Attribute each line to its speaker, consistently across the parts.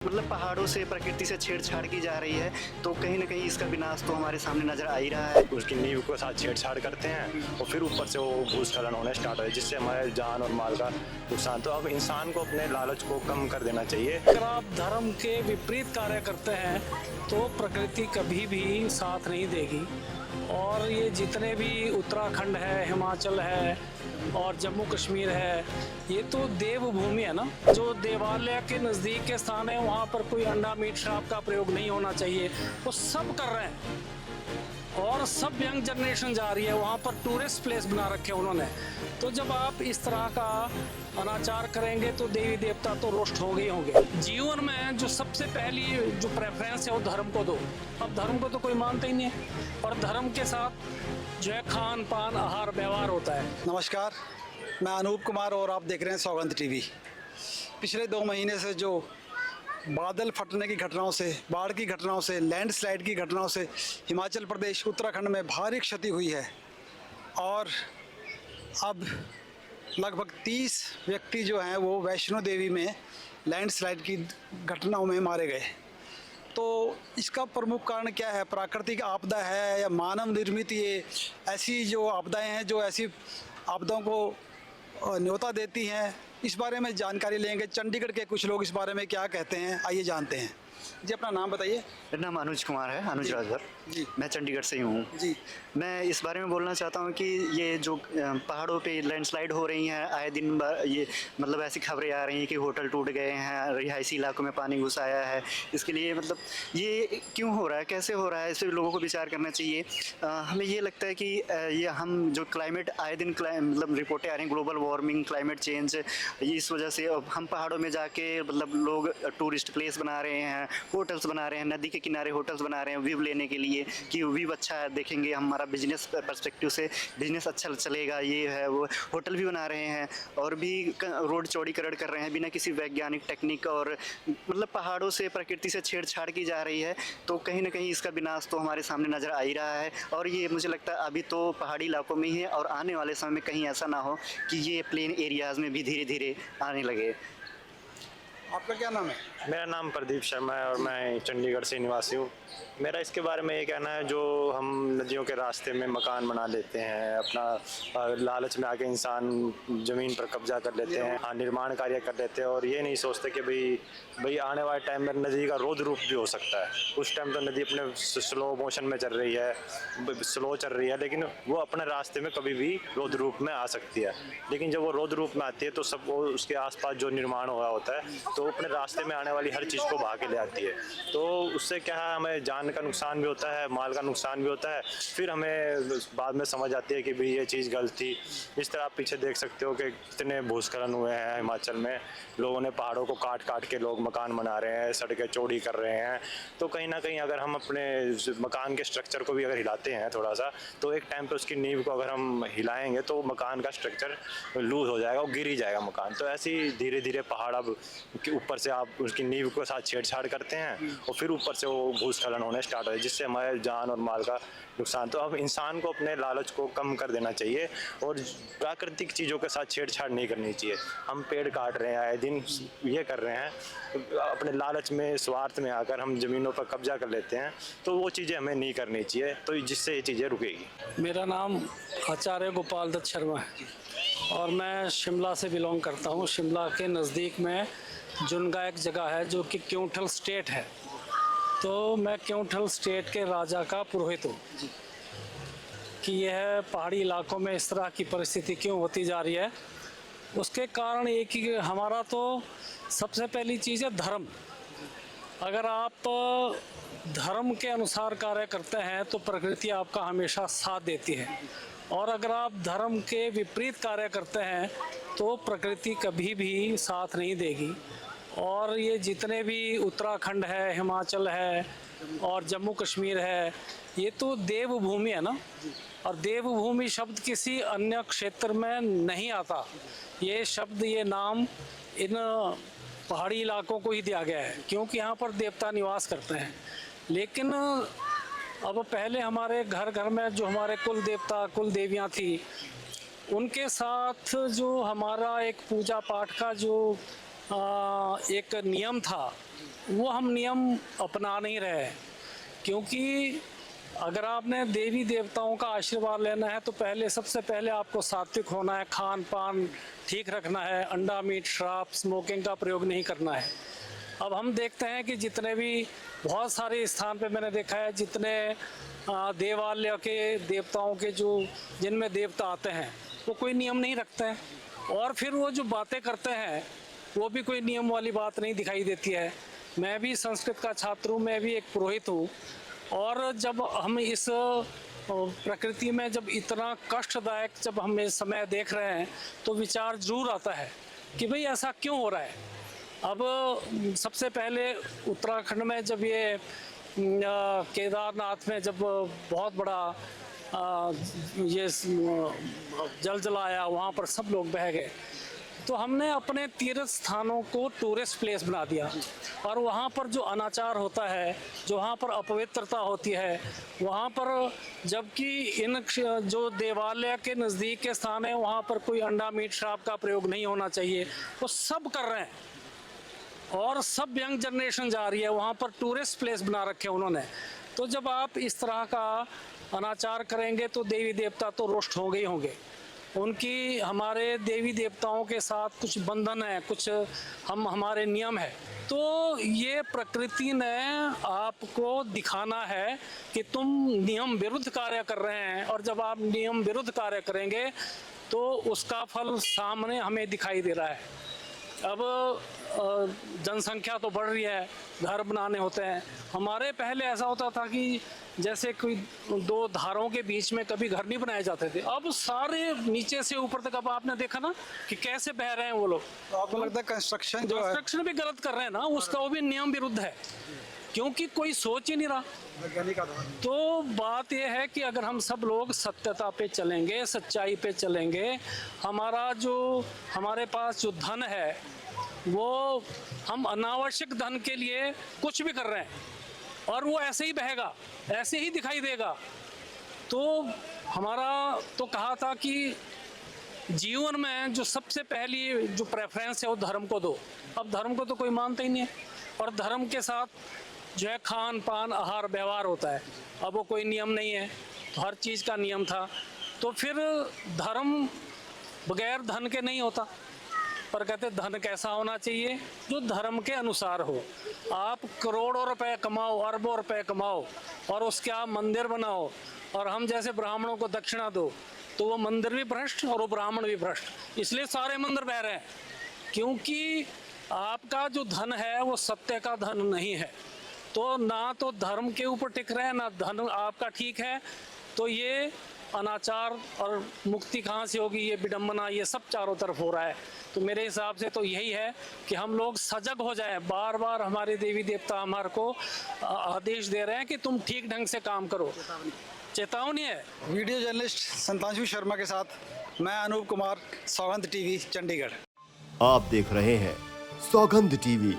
Speaker 1: मतलब पहाड़ों से प्रकृति से छेड़छाड़ की जा रही है, तो कहीं ना कहीं इसका विनाश तो हमारे सामने नजर आ ही रहा है।
Speaker 2: उसकी नींव के साथ छेड़छाड़ करते हैं और फिर ऊपर से वो भूस्खलन होने स्टार्ट हो जाए, जिससे हमारे जान और माल का नुकसान। तो अब इंसान को अपने लालच को कम कर देना चाहिए।
Speaker 3: अगर आप धर्म के विपरीत कार्य करते हैं तो प्रकृति कभी भी साथ नहीं देगी। और ये जितने भी उत्तराखंड है, हिमाचल है और जम्मू कश्मीर है, ये तो देवभूमि है ना। जो देवालय के नज़दीक के स्थान है वहाँ पर कोई अंडा मीट शराब का प्रयोग नहीं होना चाहिए, वो सब कर रहे हैं। और सब यंग जनरेशन जा रही है वहाँ पर, टूरिस्ट प्लेस बना रखे हैं उन्होंने। तो जब आप इस तरह का अनाचार करेंगे तो देवी देवता तो रोस्ट होंगे ही होंगे। जीवन में जो सबसे पहली जो प्रेफरेंस है वो धर्म को दो। अब धर्म को तो कोई मानता ही नहीं है, और धर्म के साथ जो है खान पान आहार व्यवहार होता है।
Speaker 4: नमस्कार, मैं अनूप कुमार और आप देख रहे हैं सौगंध टीवी। पिछले 2 महीने से जो बादल फटने की घटनाओं से, बाढ़ की घटनाओं से, लैंडस्लाइड की घटनाओं से हिमाचल प्रदेश, उत्तराखंड में भारी क्षति हुई है। और अब लगभग 30 व्यक्ति जो हैं वो वैष्णो देवी में लैंडस्लाइड की घटनाओं में मारे गए। तो इसका प्रमुख कारण क्या है? प्राकृतिक आपदा है या मानव निर्मित ये ऐसी जो आपदाएं हैं जो ऐसी आपदाओं को न्योता देती हैं? इस बारे में जानकारी लेंगे। चंडीगढ़ के कुछ लोग इस बारे में क्या कहते हैं, आइए जानते हैं। जी, अपना नाम बताइए।
Speaker 1: मेरा नाम अनुज कुमार है, अनुज राजभर
Speaker 4: जी।
Speaker 1: मैं चंडीगढ़ से ही हूँ
Speaker 4: जी।
Speaker 1: मैं इस बारे में बोलना चाहता हूँ कि ये जो पहाड़ों पे लैंडस्लाइड हो रही हैं आए दिन, ये मतलब ऐसी खबरें आ रही हैं कि होटल टूट गए हैं, रिहायशी इलाकों में पानी घुस आया है। इसके लिए मतलब ये क्यों हो रहा है, कैसे हो रहा है, इस पर लोगों को विचार करना चाहिए। हमें ये लगता है कि ये हम जो क्लाइमेट आए दिन मतलब रिपोर्टें आ रही हैं, ग्लोबल वार्मिंग, क्लाइमेट चेंज, इस वजह से अब हम पहाड़ों में जाके मतलब लोग टूरिस्ट प्लेस बना रहे हैं, होटल्स बना रहे हैं, नदी के किनारे होटल्स बना रहे हैं व्यू लेने के लिए कि व्यू अच्छा है, देखेंगे हमारा बिजनेस पर्सपेक्टिव से बिजनेस अच्छा चलेगा, ये है वो। होटल भी बना रहे हैं और भी रोड चौड़ीकरण कर रहे हैं बिना किसी वैज्ञानिक टेक्निक। और मतलब पहाड़ों से प्रकृति से छेड़छाड़ की जा रही है, तो कहीं ना कहीं इसका विनाश तो हमारे सामने नज़र आ ही रहा है। और ये मुझे लगता है अभी तो पहाड़ी इलाकों में ही है, और आने वाले समय में कहीं ऐसा ना हो कि ये प्लेन एरियाज़ में भी धीरे धीरे आने लगे।
Speaker 4: आपका क्या नाम है?
Speaker 2: मेरा नाम प्रदीप शर्मा है और मैं चंडीगढ़ से निवासी हूँ। मेरा इसके बारे में ये कहना है, जो हम नदियों के रास्ते में मकान बना लेते हैं, अपना लालच में आके इंसान ज़मीन पर कब्जा कर लेते हैं, हाँ, निर्माण कार्य कर लेते हैं, और ये नहीं सोचते कि भाई आने वाले टाइम में नदी का रौद्र रूप भी हो सकता है। उस टाइम तो नदी अपने स्लो मोशन में चल रही है, स्लो चल रही है, लेकिन वो अपने रास्ते में कभी भी रौद्र रूप में आ सकती है। लेकिन जब वो रौद्र रूप में आती है तो सब वो उसके आसपास जो निर्माण हुआ होता है तो अपने रास्ते में आने वाली हर चीज़ को बहा के ले आती है। तो उससे क्या है, हमें जान का नुकसान भी होता है, माल का नुकसान भी होता है। फिर हमें बाद में समझ आती है कि भाई ये चीज़ गलत थी। इस तरह आप पीछे देख सकते हो कि कितने भूस्खलन हुए हैं हिमाचल में। लोगों ने पहाड़ों को काट काट के लोग मकान बना रहे हैं, सड़कें चौड़ी कर रहे हैं। तो कहीं ना कहीं अगर हम अपने मकान के स्ट्रक्चर को भी अगर हिलाते हैं थोड़ा सा, तो एक टाइम पे उसकी नींव को अगर हम हिलाएंगे तो मकान का स्ट्रक्चर लूज हो जाएगा और गिर ही जाएगा मकान। तो ऐसे ही धीरे धीरे पहाड़ अब ऊपर से आप उसकी नींव के साथ छेड़छाड़ करते हैं और फिर ऊपर से वो भूस्खलन होने स्टार्ट हो जाए, जिससे हमारे जान और माल का नुकसान। तो अब इंसान को अपने लालच को कम कर देना चाहिए और प्राकृतिक चीज़ों के साथ छेड़छाड़ नहीं करनी चाहिए। हम पेड़ काट रहे हैं आए दिन, ये कर रहे हैं, अपने लालच में, स्वार्थ में आकर हम ज़मीनों पर कब्जा कर लेते हैं। तो वो चीज़ें हमें नहीं करनी चाहिए, तो जिससे ये चीज़ें रुकेगी।
Speaker 3: मेरा नाम आचार्य गोपाल दत्त शर्मा है और मैं शिमला से बिलोंग करता हूँ। शिमला के नज़दीक में जुनगा एक जगह है जो कि क्योंठल स्टेट है। तो मैं क्योंठल स्टेट के राजा का पुरोहित हूँ कि यह पहाड़ी इलाकों में इस तरह की परिस्थिति क्यों होती जा रही है। उसके कारण एक ही हमारा तो सबसे पहली चीज़ है धर्म। अगर आप धर्म के अनुसार कार्य करते हैं तो प्रकृति आपका हमेशा साथ देती है, और अगर आप धर्म के विपरीत कार्य करते हैं तो प्रकृति कभी भी साथ नहीं देगी। और ये जितने भी उत्तराखंड है, हिमाचल है और जम्मू कश्मीर है, ये तो देवभूमि है ना। और देवभूमि शब्द किसी अन्य क्षेत्र में नहीं आता। ये शब्द, ये नाम इन पहाड़ी इलाकों को ही दिया गया है क्योंकि यहाँ पर देवता निवास करते हैं। लेकिन अब पहले हमारे घर घर में जो हमारे कुल देवता, कुल देवियाँ थी, उनके साथ जो हमारा एक पूजा पाठ का जो एक नियम था, वो हम नियम अपना नहीं रहे हैं। क्योंकि अगर आपने देवी देवताओं का आशीर्वाद लेना है तो पहले सबसे पहले आपको सात्विक होना है, खान पान ठीक रखना है, अंडा मीट शराब स्मोकिंग का प्रयोग नहीं करना है। अब हम देखते हैं कि जितने भी बहुत सारे स्थान पे मैंने देखा है, जितने देवालय के देवताओं के जो जिनमें देवता आते हैं वो कोई नियम नहीं रखते हैं, और फिर वो जो बातें करते हैं वो भी कोई नियम वाली बात नहीं दिखाई देती है। मैं भी संस्कृत का छात्र हूँ, मैं भी एक पुरोहित हूँ, और जब हम इस प्रकृति में जब इतना कष्टदायक जब हम इस समय देख रहे हैं तो विचार जरूर आता है कि भाई ऐसा क्यों हो रहा है। अब सबसे पहले उत्तराखंड में जब ये केदारनाथ में जब बहुत बड़ा ये जल आया, वहाँ पर सब लोग बह गए, तो हमने अपने तीर्थ स्थानों को टूरिस्ट प्लेस बना दिया, और वहाँ पर जो अनाचार होता है, जो वहाँ पर अपवित्रता होती है, वहाँ पर जबकि इन जो देवालय के नज़दीक के स्थान है वहाँ पर कोई अंडा मीट शराब का प्रयोग नहीं होना चाहिए, वो सब कर रहे हैं, और सब यंग जनरेशन जा रही है वहाँ पर, टूरिस्ट प्लेस बना रखे उन्होंने। तो जब आप इस तरह का अनाचार करेंगे तो देवी देवता तो रुष्ट होंगे ही होंगे। उनकी हमारे देवी देवताओं के साथ कुछ बंधन है, कुछ हमारे नियम है, तो ये प्रकृति ने आपको दिखाना है कि तुम नियम विरुद्ध कार्य कर रहे हैं, और जब आप नियम विरुद्ध कार्य करेंगे तो उसका फल सामने हमें दिखाई दे रहा है। अब जनसंख्या तो बढ़ रही है, घर बनाने होते हैं। हमारे पहले ऐसा होता था कि जैसे कोई दो धारों के बीच में कभी घर नहीं बनाए जाते थे, अब सारे नीचे से ऊपर तक, अब आपने देखा ना कि कैसे बह रहे हैं वो लोग।
Speaker 4: तो आपको लगता है कंस्ट्रक्शन जो है,
Speaker 3: कंस्ट्रक्शन भी गलत कर रहे हैं ना, उसका वो भी नियम विरुद्ध है, क्योंकि कोई सोच ही नहीं रहा।
Speaker 4: वैज्ञानिक आधार है।
Speaker 3: तो बात यह है कि अगर हम सब लोग सत्यता पे चलेंगे, सच्चाई पे चलेंगे, हमारे पास जो धन है वो हम अनावश्यक धन के लिए कुछ भी कर रहे हैं, और वो ऐसे ही बहेगा, ऐसे ही दिखाई देगा। तो हमारा तो कहा था कि जीवन में जो सबसे पहली जो प्रेफरेंस है वो धर्म को दो। अब धर्म को तो कोई मानता ही नहीं है, और धर्म के साथ जो है खान पान आहार व्यवहार होता है। अब वो कोई नियम नहीं है, तो हर चीज़ का नियम था, तो फिर धर्म बगैर धन के नहीं होता। पर कहते धन कैसा होना चाहिए, जो धर्म के अनुसार हो। आप करोड़ों रुपए कमाओ, अरबों रुपए कमाओ, और उसके आप मंदिर बनाओ, और हम जैसे ब्राह्मणों को दक्षिणा दो, तो वो मंदिर भी भ्रष्ट और वो ब्राह्मण भी भ्रष्ट। इसलिए सारे मंदिर बह रहे हैं, क्योंकि आपका जो धन है वो सत्य का धन नहीं है। तो ना तो धर्म के ऊपर टिक रहे हैं, ना धन आपका ठीक है। तो ये अनाचार और मुक्ति कहाँ से होगी, ये विडंबना, ये सब चारों तरफ हो रहा है। तो मेरे हिसाब से तो यही है कि हम लोग सजग हो जाएं। बार बार हमारे देवी देवता हमारे को आदेश दे रहे हैं कि तुम ठीक ढंग से काम करो, चेतावनी है।
Speaker 4: वीडियो जर्नलिस्ट संतांशु शर्मा के साथ मैं अनूप कुमार, सौगंध टीवी चंडीगढ़।
Speaker 5: आप देख रहे हैं सौगंध टीवी,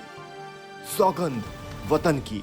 Speaker 5: सौगंध वतन की।